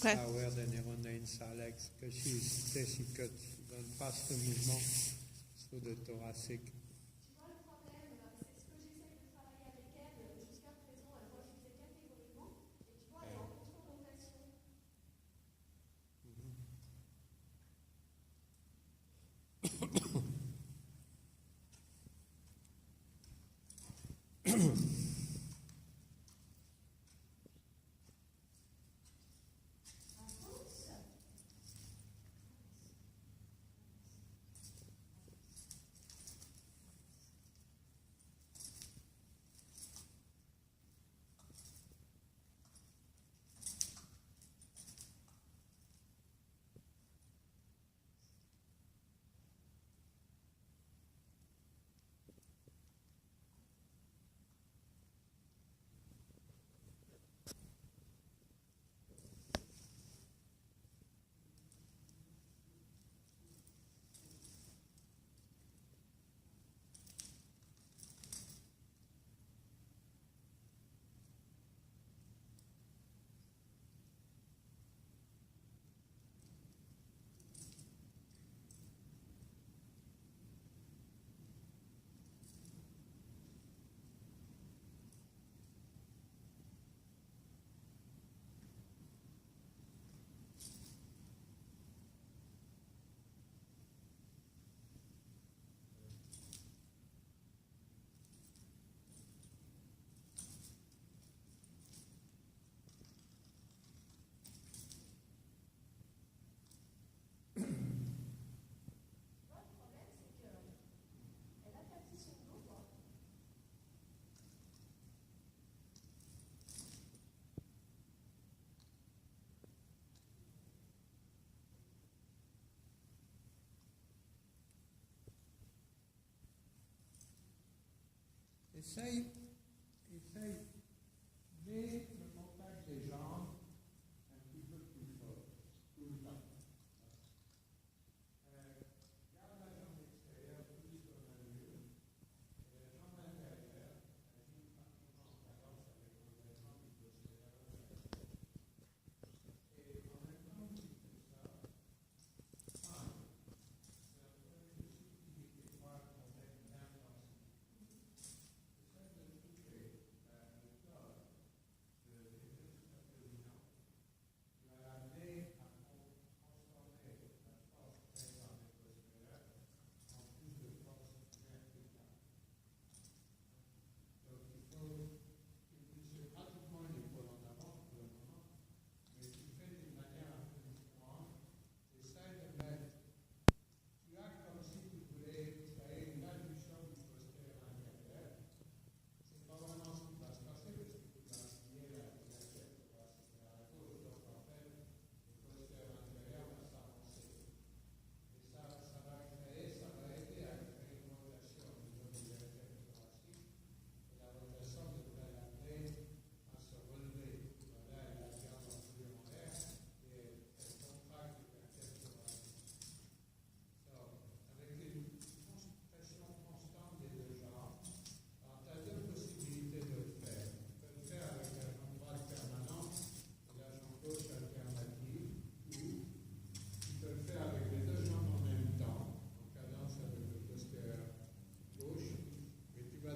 Okay. Power der Neurone in Salex, que si stessi che donne pas ce mouvement sur le thoracique. Tu vois le problème, c'est ce que j'essaie de travailler avec elle. Jusqu'à présent, elle refusait catégoriquement. Et tu vois, elle est en contre-rotation. Essaye dès le contact des jambes un petit peu plus fort, tout le temps. Garde la jambe extérieure plus sur la mur, et la jambe intérieure, agit pratiquement en cadence avec l'engagement du postérieur. Et en même temps que tu fais ça, c'est un peu de subtilité, pas un contact d'intensité.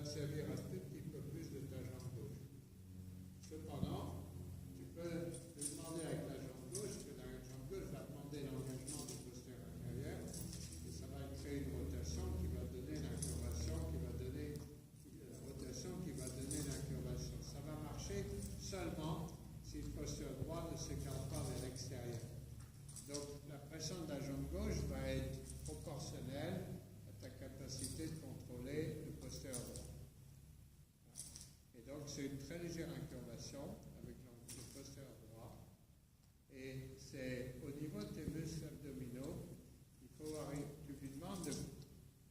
Servir un tout petit peu plus de ta jambe gauche. Cependant, tu peux te demander avec la jambe gauche, que la jambe gauche va demander l'engagement du postérieur intérieur, et ça va créer une rotation qui va donner l'incurvation, la rotation qui va donner l'incurvation. Ça va marcher seulement si le postérieur droit ne s'écarte pas vers l'extérieur. Donc la pression de la jambe gauche va être proportionnelle à ta capacité de contrôler le postérieur droit. Donc c'est une très légère incurvation avec le postérieur droit. Et c'est au niveau de tes muscles abdominaux, tu lui demandes de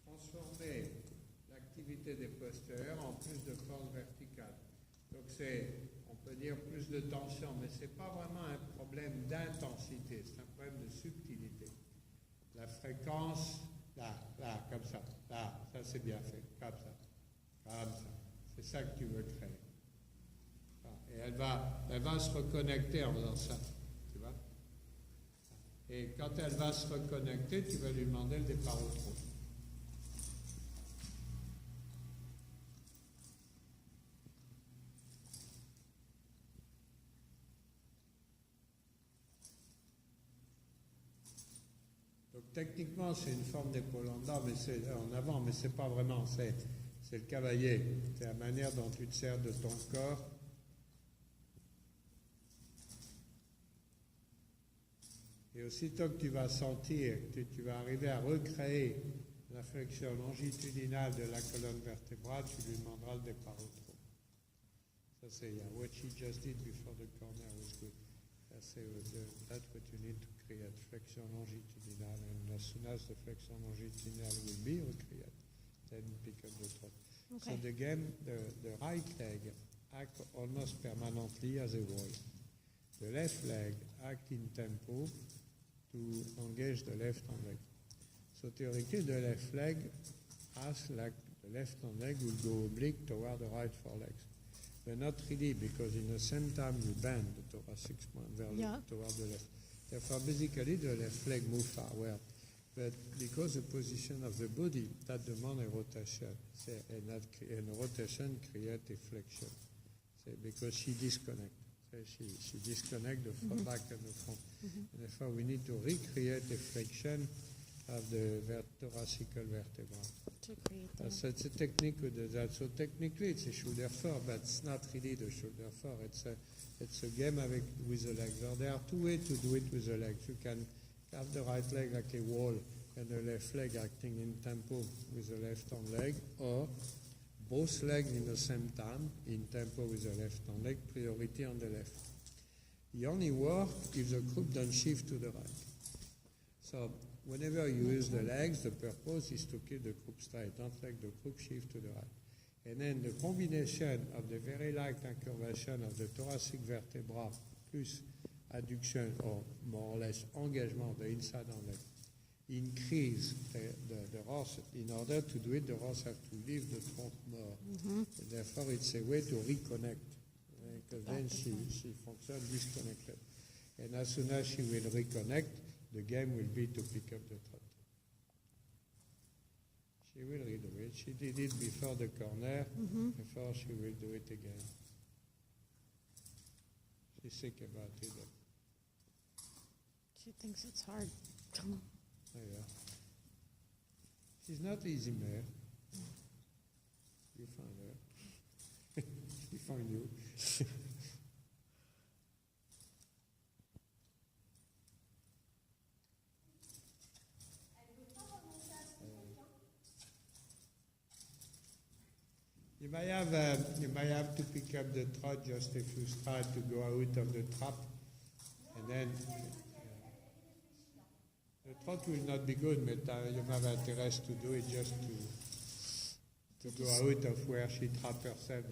transformer l'activité des postérieurs en plus de force verticale. Donc on peut dire plus de tension, mais ce n'est pas vraiment un problème d'intensité, c'est un problème de subtilité. La fréquence, là, comme ça, là, ça c'est bien fait, comme ça. C'est ça que tu veux créer. Et elle va se reconnecter en faisant ça. Tu vois ? Et quand elle va se reconnecter, tu vas lui demander le départ au trot. Donc techniquement, c'est une forme d'épaule en bas, mais c'est en avant, mais c'est pas vraiment. C'est le cavalier. C'est la manière dont tu te sers de ton corps. Et aussitôt que tu vas sentir que tu vas arriver à recréer la flexion longitudinale de la colonne vertébrale, tu lui demanderas le départ au trot. Ça c'est what she just did before the corner was good. That's what you need to create, flexion longitudinale. And as soon as the flexion longitudinale will be recreated, then pick up the trot. Okay. So the game, the right leg acts almost permanently as a wall. The left leg acts in tempo to engage the left hand leg. So theoretically, the left leg acts like the left hand leg will go oblique toward the right forelegs. But not really, because in the same time you bend the thoracic spine toward the left. Therefore, basically, the left leg moves forward. But because the position of the body, that demands a rotation. And rotation creates a flexion. Because she disconnects. She disconnects the front back and the front. And therefore, we need to recreate a flexion of the thoracic vertebra. To create that. So it's a technique with that. So technically, it's a shoulder four, but it's not really the shoulder four. It's a game with the legs. So there are two ways to do it with the legs. You can have the right leg like a wall and the left leg acting in tempo with the left hand leg, or both legs in the same time in tempo with the left hand leg, priority on the left. The only work if the croup don't shift to the right. So whenever you use the legs, the purpose is to keep the croup straight. Don't let the croup shift to the right. And then the combination of the very light incurvation of the thoracic vertebra plus adduction or more or less engagement of the inside hand leg increase the horse. In order to do it, the horse has to leave the trunk more. And therefore, it's a way to reconnect. Because then she functions disconnected. And as soon as she will reconnect, the game will be to pick up the trot. She will redo it. She did it before the corner. Before she will do it again. She's sick about it. She thinks it's hard. Yeah. She's not easy, man. You find her. She find you. You may have to pick up the trot just if you try to go out of the trap, and then the trot will not be good, but you have interest to do it just to go out of where she trapped herself.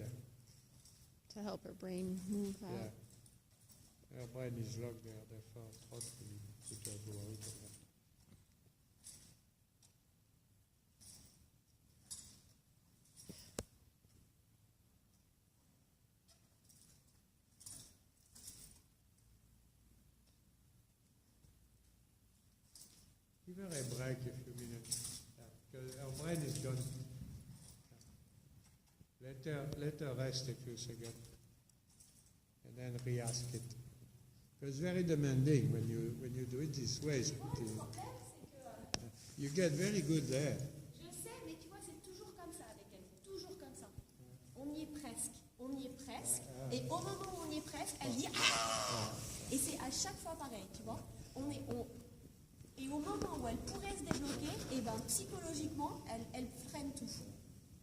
To help her brain move out. Yeah, her brain is locked there, therefore trot will put her go out of that. Give her a break a few minutes, because her brain is gone. Let her rest a few seconds, and then re-ask it. Because it's very demanding when you do it this way. You get very good there. Je sais, mais tu vois, c'est toujours comme ça avec elle. Toujours comme ça. On y est presque. On y est presque. Et au moment où on y est presque, elle dit ah. Et c'est à chaque fois pareil, tu vois. Et au moment où elle pourrait se débloquer, et ben psychologiquement, elle freine tout.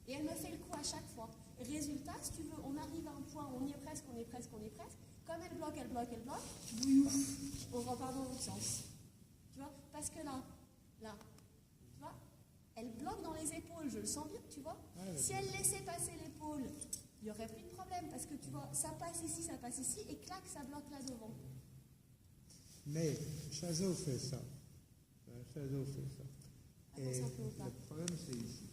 Et elle me fait le coup à chaque fois. Résultat, si tu veux, on arrive à un point où on y est presque, on est presque, on est presque. Comme elle bloque, on repart dans l'autre sens. Tu vois? Parce que là, tu vois, elle bloque dans les épaules, je le sens bien, tu vois. Si elle laissait passer l'épaule, il n'y aurait plus de problème, parce que tu vois, ça passe ici, et clac, ça bloque là devant. Mais Chazot fait ça. Et le problème, c'est ici.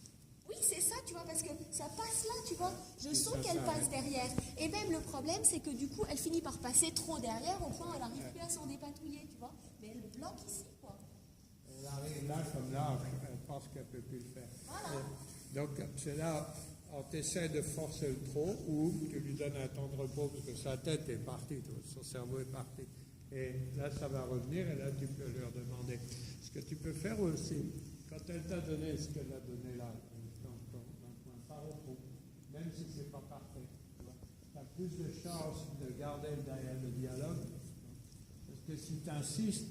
Oui, c'est ça, tu vois, parce que ça passe là, tu vois. Je sens qu'elle passe derrière. Et même le problème, c'est que du coup, elle finit par passer trop derrière au point où elle n'arrive plus à s'en dépatouiller, tu vois. mais elle bloque ici, quoi. Elle arrive là, comme là, elle pense qu'elle ne peut plus le faire. Voilà. Donc, c'est là, on t'essaie de forcer le trop, ou tu lui donnes un temps de repos, parce que sa tête est partie, son cerveau est parti. Et là, ça va revenir, et là, tu peux leur demander. Ce que tu peux faire aussi, quand elle t'a donné ce qu'elle a donné là, dans ton par repos, même si ce n'est pas parfait, tu as plus de chances de garder derrière le dialogue, parce que si tu insistes,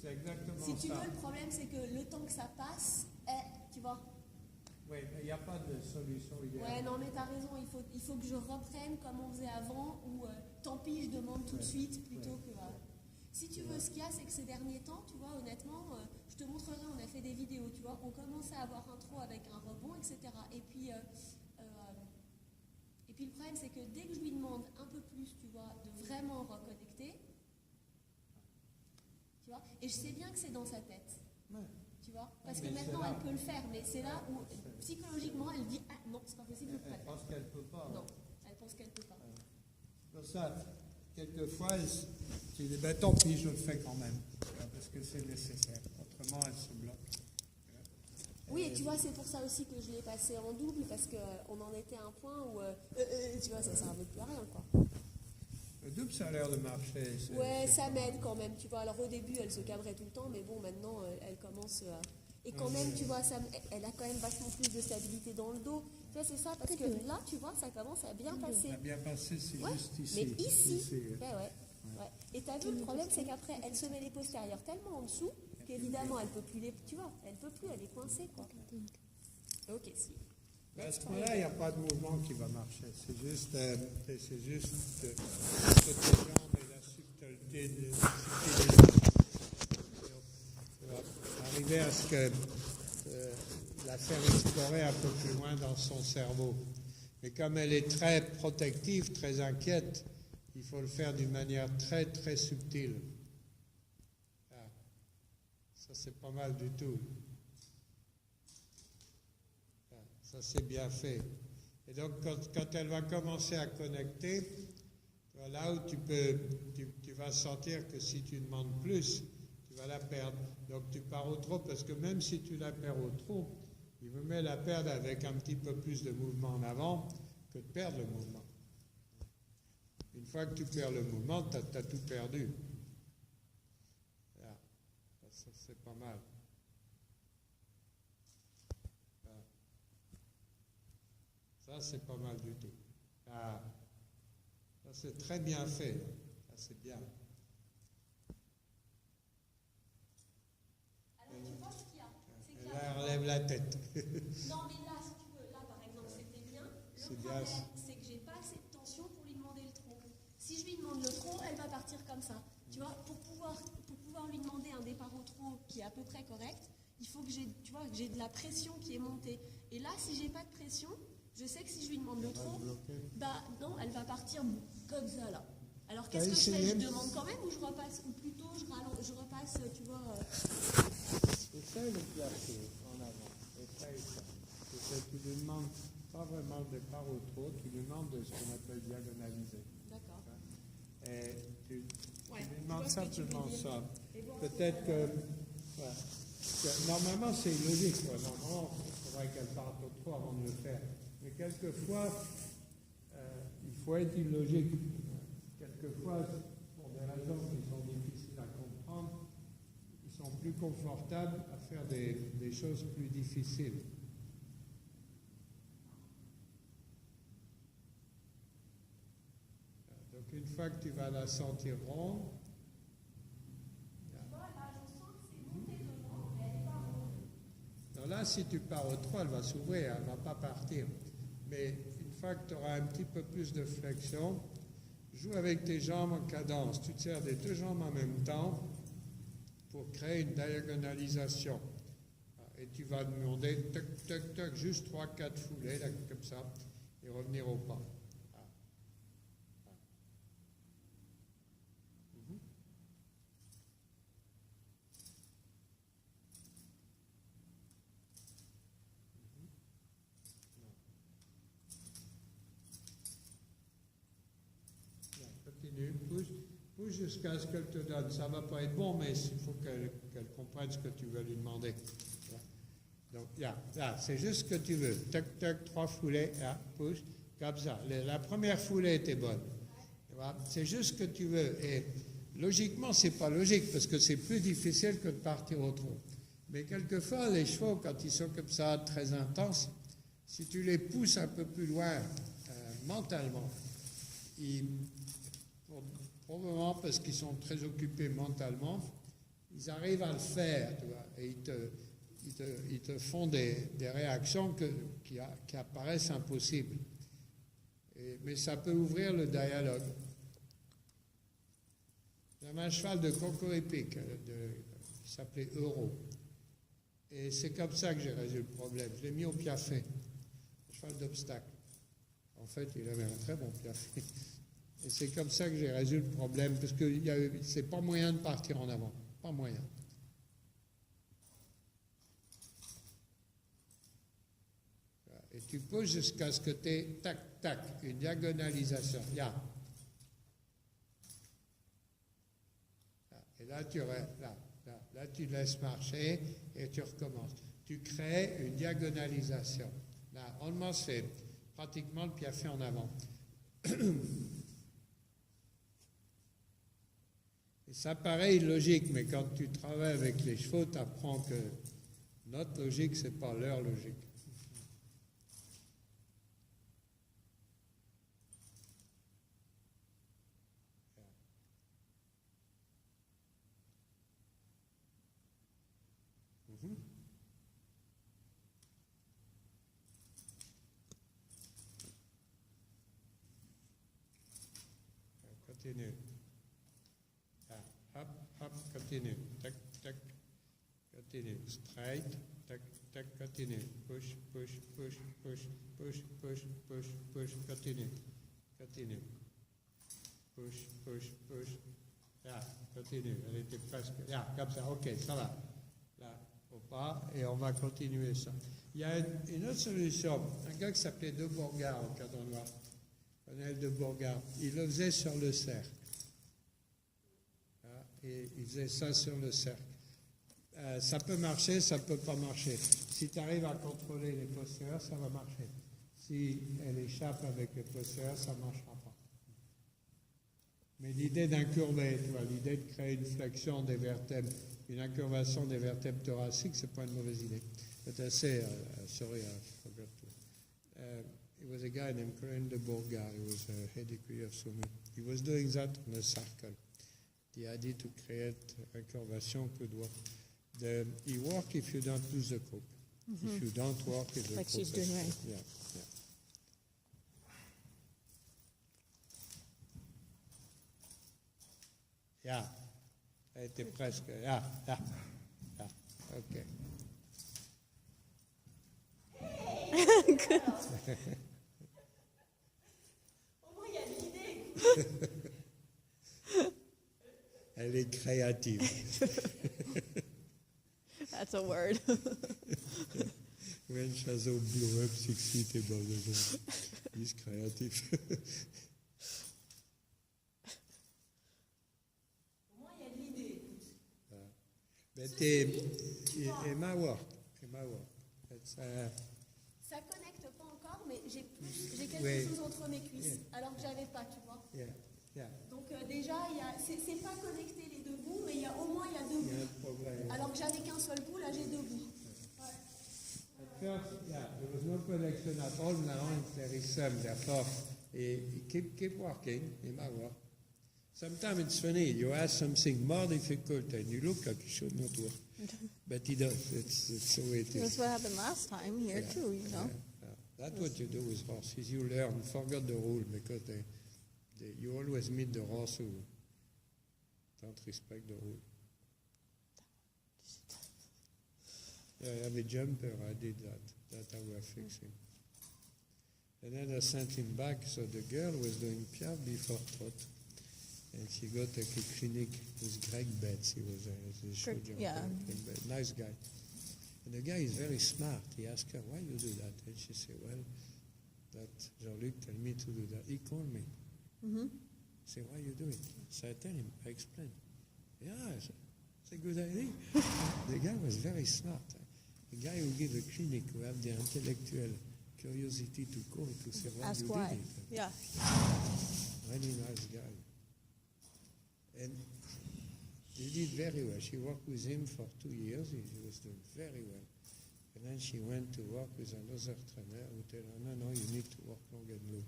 c'est exactement Si tu ça. veux, le problème, c'est que le temps que ça passe, tu vois. Oui, mais il n'y a pas de solution idéale. Ouais, non, mais t'as raison, il faut que je reprenne comme on faisait avant, où tant pis, je demande tout de suite plutôt que. Si tu veux, ce qu'il y a, c'est que ces derniers temps, tu vois, honnêtement, je te montrerai, on a fait des vidéos, tu vois, on commençait à avoir un trop avec un rebond, etc. Et puis le problème, c'est que dès que je lui demande un peu plus, tu vois, de vraiment reconnecter, tu vois, et je sais bien que c'est dans sa tête. Ouais. Tu vois, parce Mais que c'est maintenant là. elle peut le faire, mais c'est là où psychologiquement elle dit ah non, c'est pas possible, je peux pas Elle le faire. pense qu'elle ne peut pas. Non, elle pense qu'elle peut pas. Pour ça, quelquefois, tu dis, ben tant pis, je le fais quand même, parce que c'est nécessaire. Autrement, elle se bloque. Oui, et tu vois, c'est pour ça aussi que je l'ai passé en double, parce qu'on en était à un point où, tu vois, ça servait plus à rien, quoi. Le double, ça a l'air de marcher. Ouais, ça m'aide quand même, tu vois. Alors au début, elle se cabrait tout le temps, mais bon, maintenant, elle commence à... Et quand même, tu vois, elle a quand même vachement plus de stabilité dans le dos. Tu vois, c'est ça, parce que là, tu vois, ça commence à bien passer. Ça a bien passé, c'est Ouais, juste ici. mais ici, ouais. ouais. Et t'as vu, le problème, c'est qu'après, elle se met les postérieurs tellement en dessous qu'évidemment, elle peut plus les... Tu vois, elle peut plus, elle est coincée, quoi. Ok, si. À ce point-là, il n'y a pas de mouvement qui va marcher. C'est juste que tes jambes et la subtilité des arriver à ce que la faire explorer un peu plus loin dans son cerveau. Mais comme elle est très protective, très inquiète, il faut le faire d'une manière très très subtile. Ah. Ça c'est pas mal du tout. Ah. Ça c'est bien fait. Et donc quand elle va commencer à connecter, là où tu vas sentir que si tu demandes plus, tu vas la perdre. Donc tu pars au trop, parce que même si tu la perds au trop, il vaut mieux la perdre avec un petit peu plus de mouvement en avant que de perdre le mouvement. Une fois que tu perds le mouvement, tu as tout perdu. Là. Ça, c'est pas mal. Là. Ça, c'est pas mal du tout. Là. Ça, c'est très bien fait. Ça, c'est bien. Alors, tu vois ce qu'il y a, c'est qu'il y Là, a... elle relève la tête. Non, mais là, si tu veux, là, par exemple, c'était bien. C'est Le bien. problème, c'est que j'ai pas assez de tension pour lui demander le trop. Si je lui demande le trop, elle va partir comme ça. Tu vois, pour pouvoir lui demander un départ au trop qui est à peu près correct, il faut que j'ai, tu vois, que j'ai de la pression qui est montée. Et là, si j'ai pas de pression, je sais que si je lui demande le trop, bah non, elle va partir comme ça là. Alors qu'est-ce que je fais? Je demande quand même ou je repasse, ou plutôt je repasse, tu vois. Essaye de placer en avant. Essaye ça. Tu lui demandes pas vraiment de départ au trop, tu lui demandes de ce qu'on appelle diagonaliser. D'accord. Et tu Ouais, lui je demandes vois ce que tu veux simplement dire. ça. Et voir Peut-être que normalement c'est illogique. Quoi. Normalement, il faudrait qu'elle parte au trop avant de le faire. Mais quelquefois, il faut être illogique. Quelquefois, pour des raisons qui sont difficiles à comprendre, ils sont plus confortables à faire des choses plus difficiles. Donc une fois que tu vas la sentir ronde, non, là, si tu pars au 3, elle va s'ouvrir, elle ne va pas partir. Mais une fois que tu auras un petit peu plus de flexion, joue avec tes jambes en cadence. Tu te sers des deux jambes en même temps pour créer une diagonalisation. Et tu vas demander, toc, toc, toc, juste 3-4 foulées, là, comme ça, et revenir au pas. pousse jusqu'à ce qu'elle te donne. Ça ne va pas être bon, mais il faut qu'elle comprenne ce que tu veux lui demander. Donc, là, c'est juste ce que tu veux. Tac, tac, 3 foulées, là, pousse, comme ça. La première foulée était bonne. Voilà. C'est juste ce que tu veux. Et logiquement, c'est pas logique, parce que c'est plus difficile que de partir au trot. Mais quelquefois, les chevaux, quand ils sont comme ça, très intenses, si tu les pousses un peu plus loin, mentalement, probablement parce qu'ils sont très occupés mentalement, ils arrivent à le faire, tu vois, et ils te font des réactions qui apparaissent impossibles. Mais ça peut ouvrir le dialogue. J'avais un cheval de concours épique qui s'appelait Euro. Et c'est comme ça que j'ai résolu le problème. Je l'ai mis au piafé, un cheval d'obstacle. En fait, il avait un très bon piafé. Et c'est comme ça que j'ai résolu le problème, parce que c'est pas moyen de partir en avant. Pas moyen. Et tu pousses jusqu'à ce que tu aies, tac, tac, une diagonalisation. Et là, là, tu laisses marcher et tu recommences. Tu crées une diagonalisation. Là, normalement, c'est pratiquement le piafé en avant. Et ça paraît illogique, mais quand tu travailles avec les chevaux, tu apprends que notre logique, ce n'est pas leur logique. Continue. Hop, hop, continue. Tac, tac. Continue. Straight. Tac, tac, continue. Push, push, push, push, push, push, push, push. Continue. Continue. Push, push, push. Là, continue. Elle était presque. Là, comme ça. Ok, ça va. Là, au pas. Et on va continuer ça. Il y a une autre solution. Un gars qui s'appelait De Bourgard au cadre noir. Colonel De Bourgard. Il le faisait sur le cercle. Et il faisait ça sur le cercle. Ça peut marcher, ça ne peut pas marcher. Si tu arrives à contrôler les postérieurs, ça va marcher. Si elle échappe avec les postérieurs, ça ne marchera pas. Mais l'idée d'incurver, tu vois, l'idée de créer une flexion des vertèbres, une incurvation des vertèbres thoraciques, ce n'est pas une mauvaise idée. But I say, sorry, I forgot to. It was a guy named Colonel De Bourgard. He was a head equerry of swimming. He was doing that on a circle. The idea to create incurvation could work. It works if you don't lose the cope. Mm-hmm. If you don't work, if the like cope she's doing is, right. Yeah. Elle était presque. Yeah. OK. Au moins, il y a de l'idée. Elle est créative. That's a word. When Chazo blew up 6 feet above the ground, he's creative. Au moins, il y a de l'idée. But it might work. Ça connecte pas encore, mais j'ai quelque chose entre mes cuisses, alors que j'avais pas, tu vois. Yeah. Donc déjà, c'est pas connecté les deux bouts, mais au moins il y a deux bouts. Alors que j'avais qu'un seul bout, là j'ai deux bouts. At first, there was no connection at all. Now there is some. Therefore, keep working. It might work. Sometimes it's funny. You ask something more difficult, and you look like it should not work, but it does. It's the way it is. That's what happened last time here too, you know. That's what you do with horses. You learn, forget the rule, because you always meet the horse who don't respect the rule. Yeah, I have a jumper, I did that. That I was fixing. And then I sent him back, so the girl was doing piaf before trot. And she got a clinic with Greg Betts. He was a show jumper. Yeah. Nice guy. And the guy is very smart. He asked her, why you do that? And she said, well, that Jean-Luc told me to do that. He called me. Mm-hmm. I say, why are you doing it? So I tell him, I explain. Yeah, it's a good idea. The guy was very smart. The guy who gave a clinic, who have the intellectual curiosity to call to say why Ask you why. did it. Yeah. Really nice guy. And he did very well. She worked with him for 2 years. He was doing very well. And then she went to work with another trainer who told her, no, you need to work long and low.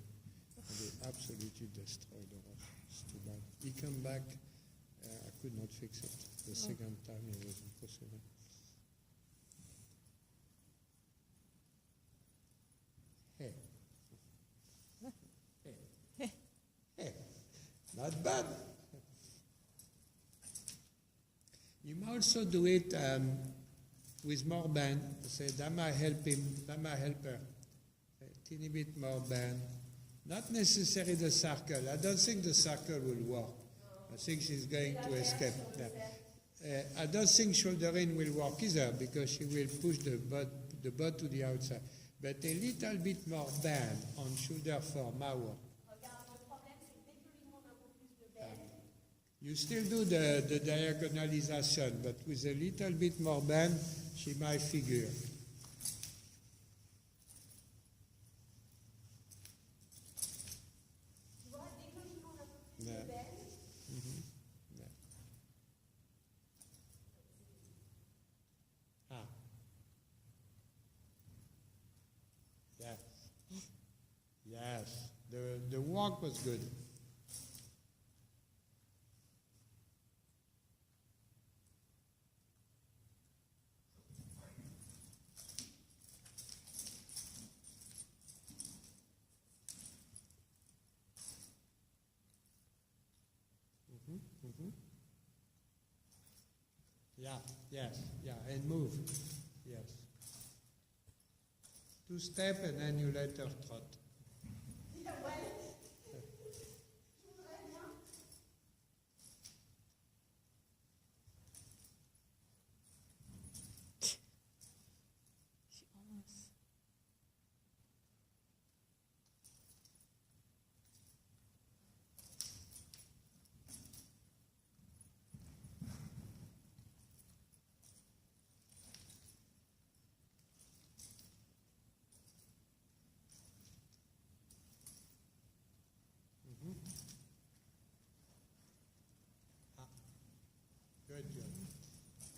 And they absolutely destroyed the rush. It's too bad. He came back. I could not fix it. The second time it was impossible. Hey. Hey. Not bad. You might also do it with more band. Say, that might help him, that might help her. A teeny bit more band. Not necessarily the circle. I don't think the circle will work. I think she's going to escape. Yeah. I don't think shoulder in will work either because she will push the butt to the outside. But a little bit more band on shoulder 4 might work. You still do the diagonalization, but with a little bit more bend, she might figure. Yeah. Mm-hmm. Yeah. Ah. Yes. Yes. The walk was good. Mm-hmm. Yeah, and move. Yes. 2 step and then you let her trot. She almost. Good.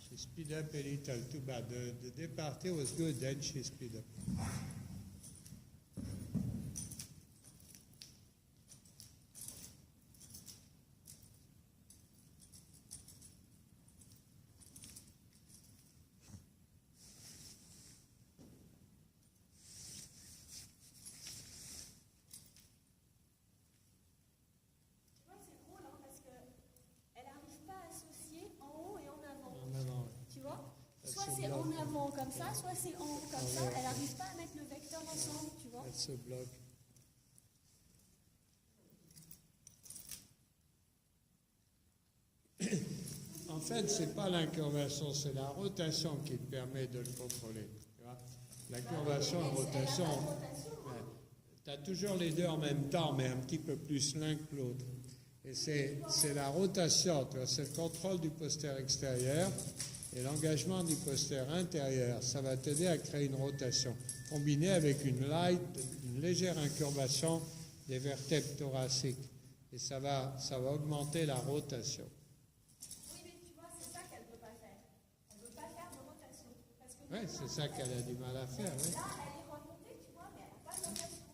She speed up a little, too bad. The départé was good, then she speed up. C'est en avant comme ça, soit c'est en haut comme ça. Elle n'arrive pas à mettre le vecteur ensemble, tu vois. Elle se bloque. En fait, ce n'est pas l'incurvation, c'est la rotation qui te permet de le contrôler. Tu vois, l'incurvation et la rotation, tu as toujours les deux en même temps, mais un petit peu plus l'un que l'autre. Et c'est la rotation, tu vois, c'est le contrôle du postérieur extérieur. Et l'engagement du postérieur intérieur, ça va t'aider à créer une rotation, combinée avec une légère incurvation des vertèbres thoraciques. Et ça va augmenter la rotation. Oui, mais tu vois, c'est ça qu'elle ne peut pas faire. Elle ne veut pas faire de rotation. Oui, c'est ça qu'elle a du mal à faire. Oui. Là, elle est remontée, tu vois, mais elle n'a pas de rotation.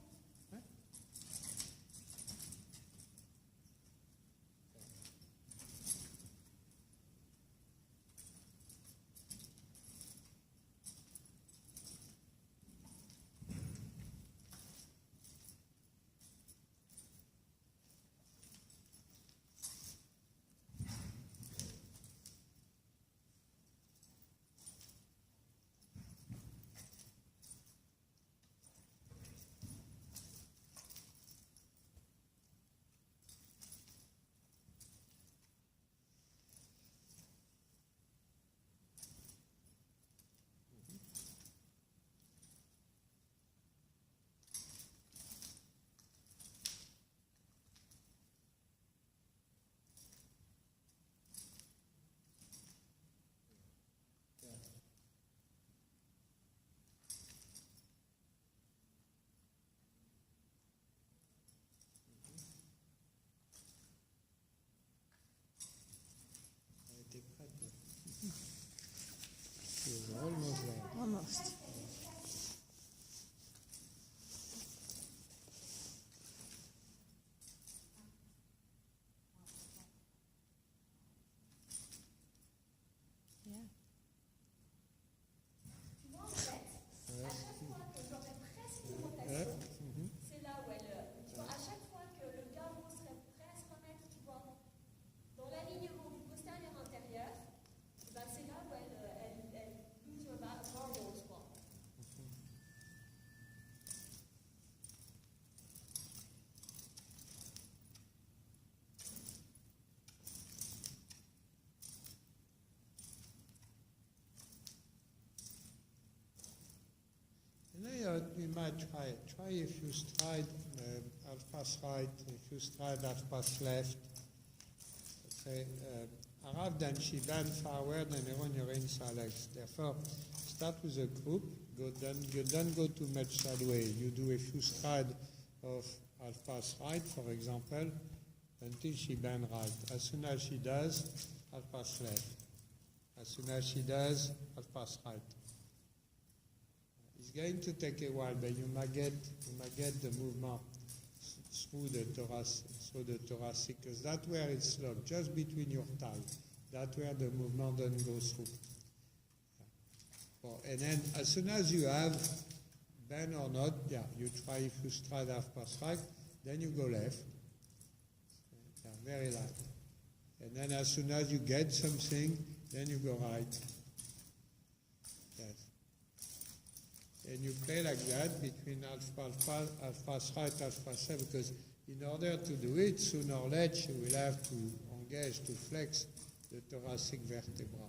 we might try it. Try if you stride half pass right, if you stride half pass left. Say, Arav dan Shiban forward and Aaron Yorin Salex. Therefore, start with a group. You don't go too much that way. You do a few strides of half pass right, for example, until she bend right. As soon as she does, half pass left. As soon as she does, half pass right. It's going to take a while, but you might get the movement through the thoracic, because that's where it's locked, just between your thighs. That's where the movement doesn't go through. And then as soon as you have bend or not, you try if you stride half pass right, then you go left. Very light. And then as soon as you get something, then you go right. Yes. And you play like that between half pass right, half pass left, because in order to do it, sooner or later you will have to engage, to flex the thoracic vertebra.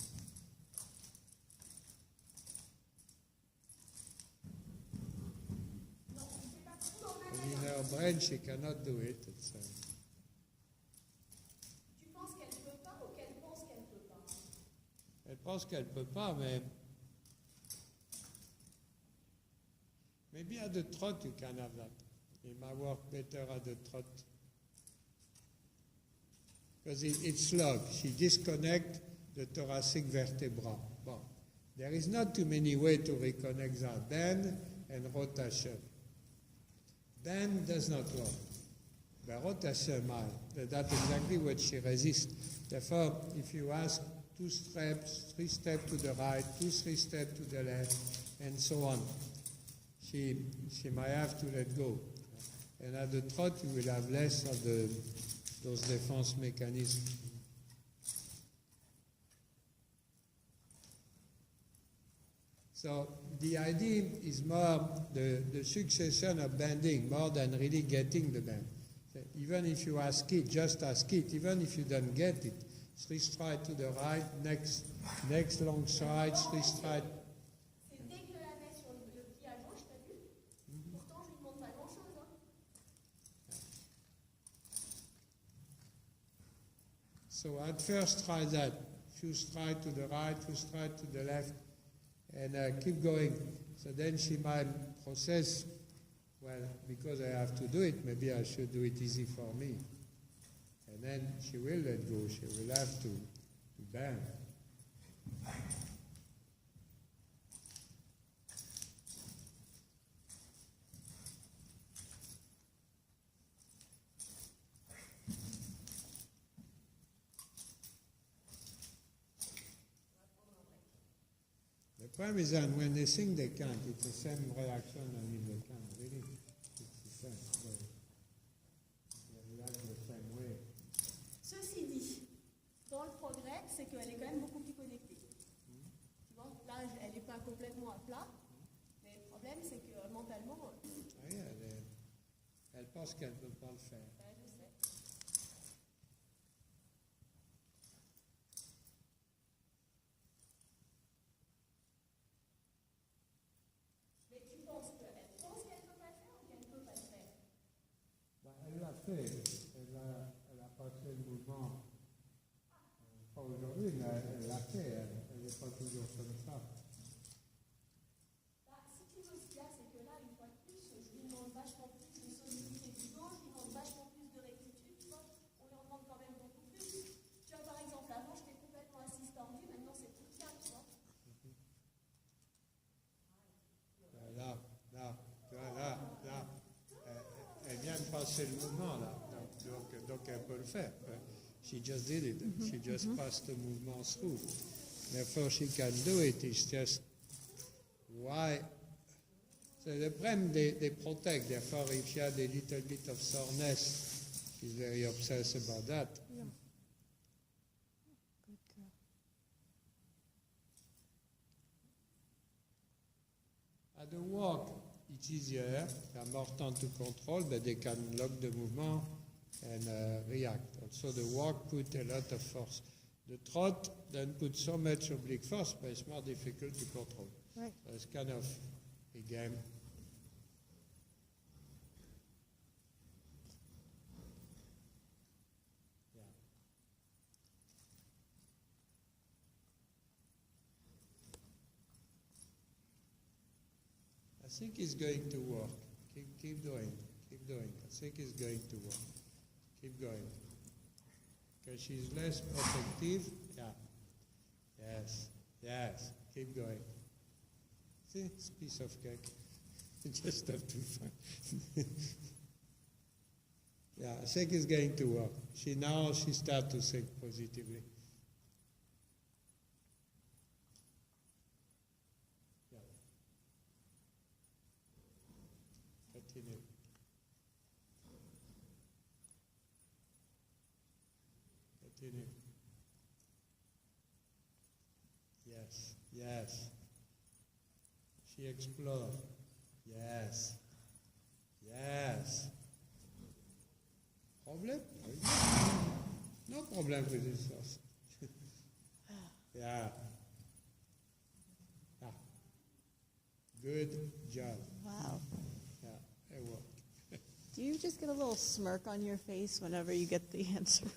In her brain, she cannot do it. Tu penses qu'elle ne peut pas ou qu'elle pense qu'elle ne peut pas? Elle pense qu'elle ne peut pas, mais maybe at the trot you can have that. It might work better at the trot. Because it's locked. She disconnects the thoracic vertebra. Bon. There is not too many ways to reconnect that. Bend and rotation. Bend does not work. But rotation might. That's exactly what she resists. Therefore, if you ask 2 steps, 3 steps to the right, 2, 3 steps to the left, and so on, she might have to let go. And at the trot, you will have less of those defense mechanisms. So the idea is more the succession of bending more than really getting the bend. So even if you ask it, just ask it, even if you don't get it, 3 strides to the right, next long stride, 3 strides. C'est dès que la met sur le pied à gauche, t'as vu? Pourtant, je lui demande pas grand-chose. Hein. So at first try that. Few strides to the right, few strides to the left, and keep going. So then she might process, well, because I have to do it, maybe I should do it easy for me. And then she will let go. She will have to bend. The problem is that when they sing, they can't. It's the same reaction as if they can't. Really, it's the same. They react the same way. Ceci dit, dans le progrès, c'est qu'elle est quand même beaucoup plus connectée. Tu vois, là, elle n'est pas complètement à plat, mais le problème, c'est que mentalement, Ah oui, elle pense qu'elle ne peut pas le faire. je sais. Mais tu penses qu'elle pense qu'elle ne peut pas le faire ou qu'elle ne peut pas le faire? Elle l'a fait. Elle a passé le mouvement. Pas aujourd'hui, mais elle l'a fait. Elle n'est pas toujours comme ça. Si tu veux, ce qu'il y a, c'est que là, une fois de plus, je lui demande vachement plus de solidité du dos, je lui demande vachement plus de rectitude, tu vois, on lui en demande quand même beaucoup plus. Tu vois, par exemple, avant, j'étais complètement assise tendue, maintenant, c'est tout calme, tu vois. Là. Elle vient de passer le mouvement, là. Donc elle peut le faire. She just did it. She just passed the movement through. Therefore, she can do it. It's just why. So the problem they protect. Therefore, if she had a little bit of soreness, she's very obsessed about that. Yeah. Good girl. At the walk, it's easier. They're more time to control, but they can lock the movement and react. Also, the walk put a lot of force. The trot doesn't put so much oblique force, but it's more difficult to control. Right. So it's kind of a game. think it's going to work. Keep doing. Keep doing. I think it's going to work. Keep going. Because she's less protective. Yeah. Yes. Yes. Keep going. See, it's a piece of cake. You just have to find. Yeah, I think it's going to work. She starts to think positively. Yeah. Continue. Continue. Yes, yes. She explores. Yes. Yes. Problem? No problem with this sauce. Yeah. Ah. Good job. Wow. Yeah, it worked. Do you just get a little smirk on your face whenever you get the answer